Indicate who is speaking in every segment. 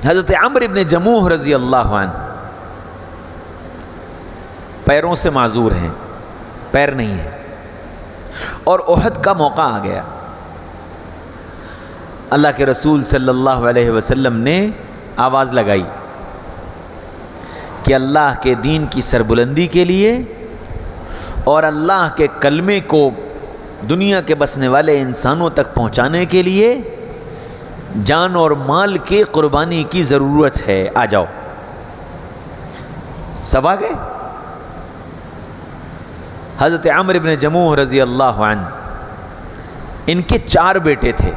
Speaker 1: حضرت عمرو بن جموح رضی اللہ عنہ پیروں سے معذور ہیں، پیر نہیں ہے، اور احد کا موقع آ گیا۔ اللہ کے رسول صلی اللہ علیہ وسلم نے آواز لگائی کہ اللہ کے دین کی سربلندی کے لیے اور اللہ کے کلمے کو دنیا کے بسنے والے انسانوں تک پہنچانے کے لیے جان اور مال کی قربانی کی ضرورت ہے، آ جاؤ۔ سب آ گئے۔ حضرت عمرو بن جموح رضی اللہ عنہ، ان کے 4 بیٹے تھے،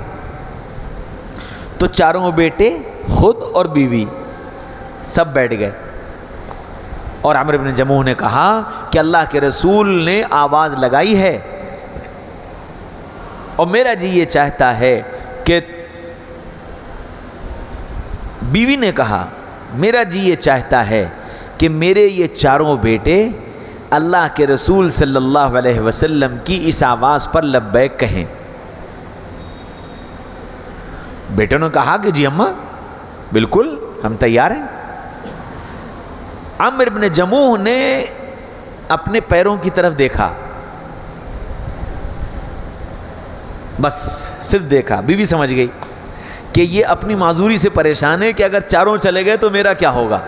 Speaker 1: تو چاروں بیٹے خود اور بیوی سب بیٹھ گئے، اور عمرو بن جموح نے کہا کہ اللہ کے رسول نے آواز لگائی ہے اور میرا جی یہ چاہتا ہے کہ، بیوی نے کہا میرا جی یہ چاہتا ہے کہ میرے یہ چاروں بیٹے اللہ کے رسول صلی اللہ علیہ وسلم کی اس آواز پر لبیک کہیں۔ بیٹوں نے کہا کہ جی اماں بالکل ہم تیار ہیں۔ عمرو بن جموح نے اپنے پیروں کی طرف دیکھا، بس صرف دیکھا، بیوی سمجھ گئی کہ یہ اپنی معذوری سے پریشان ہے کہ اگر چاروں چلے گئے تو میرا کیا ہوگا۔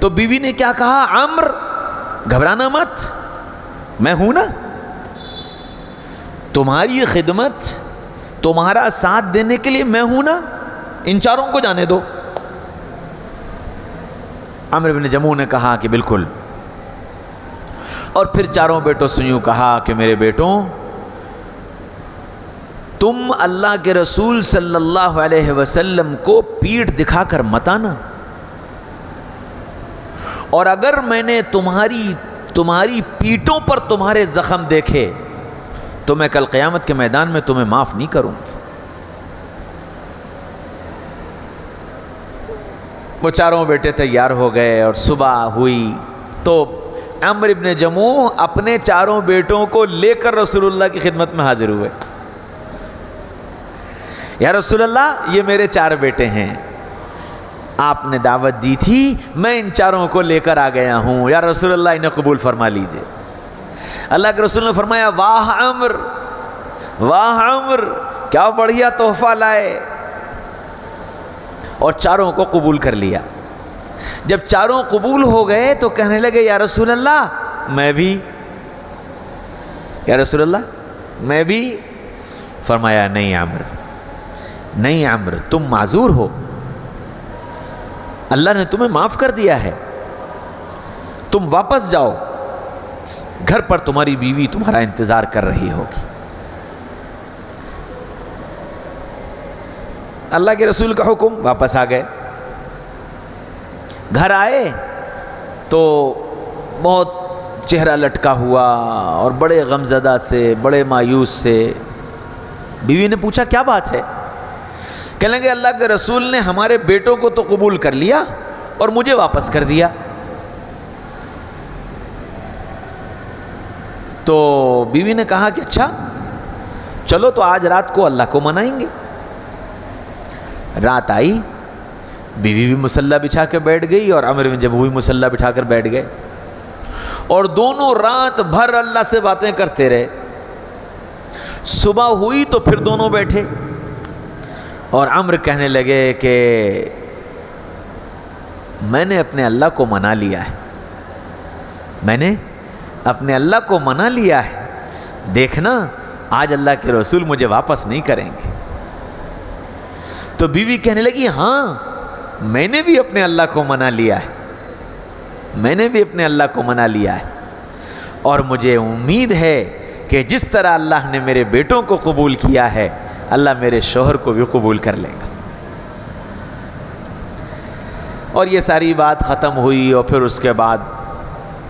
Speaker 1: تو بیوی نے کیا کہا، عمرو گھبرانا مت، میں ہوں نا، تمہاری خدمت، تمہارا ساتھ دینے کے لیے میں ہوں نا، ان چاروں کو جانے دو۔ عمرو بن جموح نے کہا کہ بالکل، اور پھر چاروں بیٹوں سے یوں کہا کہ میرے بیٹوں، تم اللہ کے رسول صلی اللہ علیہ وسلم کو پیٹھ دکھا کر مت آنا، اور اگر میں نے تمہاری پیٹوں پر تمہارے زخم دیکھے تو میں کل قیامت کے میدان میں تمہیں معاف نہیں کروں گی۔ وہ چاروں بیٹے تیار ہو گئے اور صبح ہوئی تو عمرو بن جموح اپنے چاروں بیٹوں کو لے کر رسول اللہ کی خدمت میں حاضر ہوئے۔ یا رسول اللہ، یہ میرے 4 بیٹے ہیں، آپ نے دعوت دی تھی، میں ان چاروں کو لے کر آ گیا ہوں، یا رسول اللہ انہیں قبول فرما لیجئے۔ اللہ کے رسول نے فرمایا، واہ عمرو، واہ عمرو، کیا بڑھیا تحفہ لائے، اور چاروں کو قبول کر لیا۔ جب چاروں قبول ہو گئے تو کہنے لگے، یا رسول اللہ میں بھی، یا رسول اللہ میں بھی۔ فرمایا نہیں عمرو، نہیں عمرو، تم معذور ہو، اللہ نے تمہیں معاف کر دیا ہے، تم واپس جاؤ، گھر پر تمہاری بیوی تمہارا انتظار کر رہی ہوگی۔ اللہ کے رسول کا حکم، واپس آ گئے۔ گھر آئے تو بہت چہرہ لٹکا ہوا اور بڑے غمزدہ سے، بڑے مایوس سے۔ بیوی نے پوچھا کیا بات ہے؟ کہنے لگے اللہ کے رسول نے ہمارے بیٹوں کو تو قبول کر لیا اور مجھے واپس کر دیا۔ تو بیوی نے کہا کہ اچھا چلو تو آج رات کو اللہ کو منائیں گے۔ رات آئی، بیوی بھی مصلی بچھا کے بیٹھ گئی اور عمرو بن جموح بھی مصلی بٹھا کر بیٹھ گئے، اور دونوں رات بھر اللہ سے باتیں کرتے رہے۔ صبح ہوئی تو پھر دونوں بیٹھے، اور عمرو کہنے لگے کہ میں نے اپنے اللہ کو منا لیا ہے، میں نے اپنے اللہ کو منا لیا ہے، دیکھنا آج اللہ کے رسول مجھے واپس نہیں کریں گے۔ تو بیوی کہنے لگی ہاں میں نے بھی اپنے اللہ کو منا لیا ہے، میں نے بھی اپنے اللہ کو منا لیا ہے، اور مجھے امید ہے کہ جس طرح اللہ نے میرے بیٹوں کو قبول کیا ہے اللہ میرے شوہر کو بھی قبول کر لے گا۔ اور یہ ساری بات ختم ہوئی، اور پھر اس کے بعد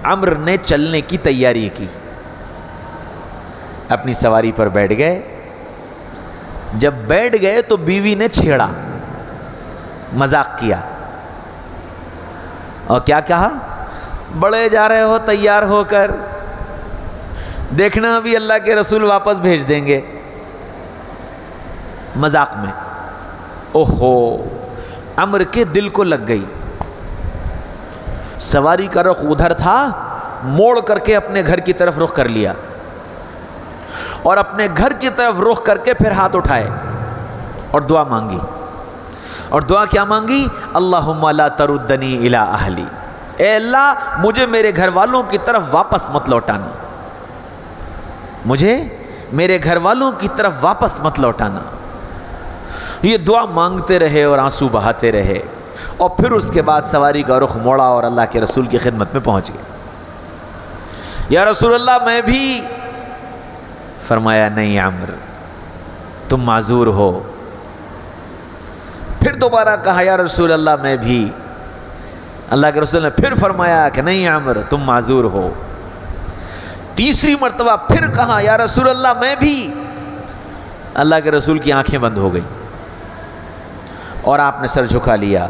Speaker 1: عمرو نے چلنے کی تیاری کی، اپنی سواری پر بیٹھ گئے۔ جب بیٹھ گئے تو بیوی نے چھیڑا، مذاق کیا، اور کیا کہا، بڑے جا رہے ہو تیار ہو کر، دیکھنا بھی اللہ کے رسول واپس بھیج دیں گے، مذاق میں۔ اوہو، عمرو کے دل کو لگ گئی. سواری کا رخ ادھر تھا، موڑ کر کے اپنے گھر کی طرف رخ کر لیا، اور اپنے گھر کی طرف رخ کر کے پھر ہاتھ اٹھائے اور دعا مانگی. اور دعا کیا مانگی؟ اللہم لا تردنی الی اہلی، اے اللہ مجھے میرے گھر والوں کی طرف واپس مت لوٹانا، مجھے میرے گھر والوں کی طرف واپس مت لوٹانا. یہ دعا مانگتے رہے اور آنسو بہاتے رہے، اور پھر اس کے بعد سواری کا رخ موڑا اور اللہ کے رسول کی خدمت میں پہنچ گئے. یا رسول اللہ میں بھی. فرمایا نہیں عمرو، تم معذور ہو. پھر دوبارہ کہا یا رسول اللہ میں بھی. اللہ کے رسول نے پھر فرمایا کہ نہیں عمرو تم معذور ہو. تیسری مرتبہ پھر کہا یا رسول اللہ میں بھی. اللہ کے رسول کی آنکھیں بند ہو گئی اور آپ نے سر جھکا لیا.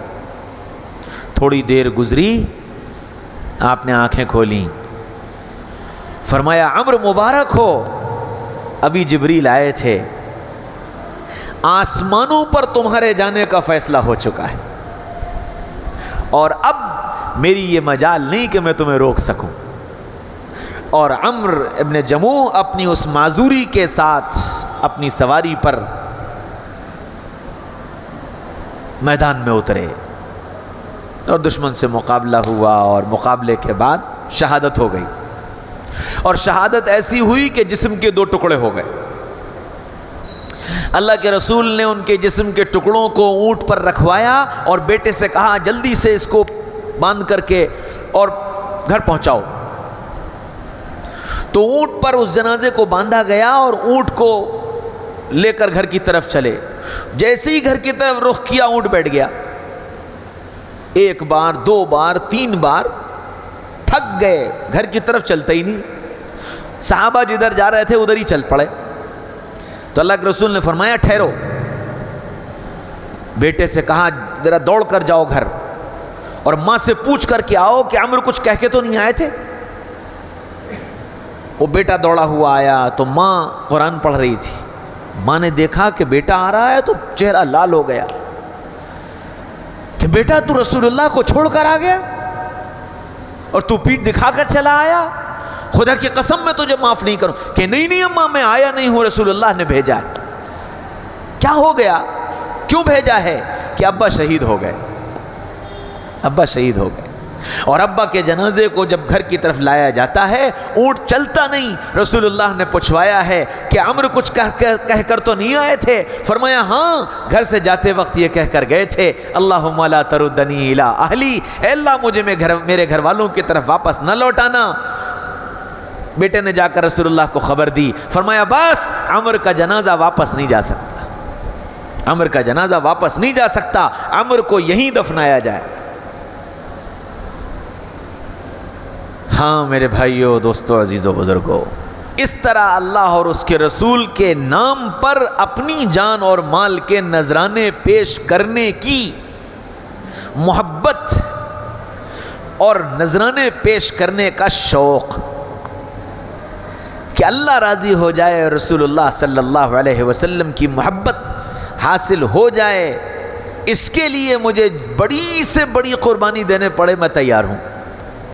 Speaker 1: تھوڑی دیر گزری، آپ نے آنکھیں کھولیں. فرمایا عمرو مبارک ہو، ابھی جبریل آئے تھے، آسمانوں پر تمہارے جانے کا فیصلہ ہو چکا ہے، اور اب میری یہ مجال نہیں کہ میں تمہیں روک سکوں. اور عمرو ابن جموح اپنی اس معذوری کے ساتھ اپنی سواری پر میدان میں اترے اور دشمن سے مقابلہ ہوا، اور مقابلے کے بعد شہادت ہو گئی. اور شہادت ایسی ہوئی کہ جسم کے 2 ٹکڑے ہو گئے. اللہ کے رسول نے ان کے جسم کے ٹکڑوں کو اونٹ پر رکھوایا اور بیٹے سے کہا جلدی سے اس کو باندھ کر کے اور گھر پہنچاؤ. تو اونٹ پر اس جنازے کو باندھا گیا اور اونٹ کو لے کر گھر کی طرف چلے. جیسے ہی گھر کی طرف رخ کیا اونٹ بیٹھ گیا. 1 بار 2 بار 3 بار تھک گئے، گھر کی طرف چلتا ہی نہیں. صحابہ جدھر جا رہے تھے ادھر ہی چل پڑے. تو اللہ کے رسول نے فرمایا ٹھہرو. بیٹے سے کہا ذرا دوڑ کر جاؤ گھر اور ماں سے پوچھ کر کے آؤ کہ عمرو کچھ کہہ کے تو نہیں آئے تھے. وہ بیٹا دوڑا ہوا آیا تو ماں قرآن پڑھ رہی تھی. ماں نے دیکھا کہ بیٹا آ رہا ہے تو چہرہ لال ہو گیا کہ بیٹا تو رسول اللہ کو چھوڑ کر آ گیا اور تو پیٹھ دکھا کر چلا آیا. خدا کی قسم میں تجھے معاف نہیں کروں. کہ نہیں اماں میں آیا نہیں ہوں، رسول اللہ نے بھیجا ہے. کیا ہو گیا؟ کیوں بھیجا ہے؟ کہ ابا شہید ہو گئے. ابا شہید ہو گئے. اور ابا کے جنازے کو جب گھر کی طرف لایا جاتا ہے اونٹ چلتا نہیں. رسول اللہ نے پوچھوایا ہے کہ عمرو کچھ کہہ کر تو نہیں آئے تھے؟ فرمایا ہاں، گھر سے جاتے وقت یہ کہہ کر گئے تھے اللہم لا تردنی الی اہلی، اے اللہ مجھے میرے گھر والوں کی طرف واپس نہ لوٹانا. بیٹے نے جا کر رسول اللہ کو خبر دی. فرمایا بس عمرو کا جنازہ واپس نہیں جا سکتا، عمرو کا جنازہ واپس نہیں جا سکتا، عمرو کو یہیں دفنایا جائے. ہاں میرے بھائیو، دوستو، عزیزو، بزرگو، اس طرح اللہ اور اس کے رسول کے نام پر اپنی جان اور مال کے نذرانے پیش کرنے کی محبت اور نذرانے پیش کرنے کا شوق کہ اللہ راضی ہو جائے، رسول اللہ صلی اللہ علیہ وسلم کی محبت حاصل ہو جائے، اس کے لیے مجھے بڑی سے بڑی قربانی دینے پڑے میں تیار ہوں.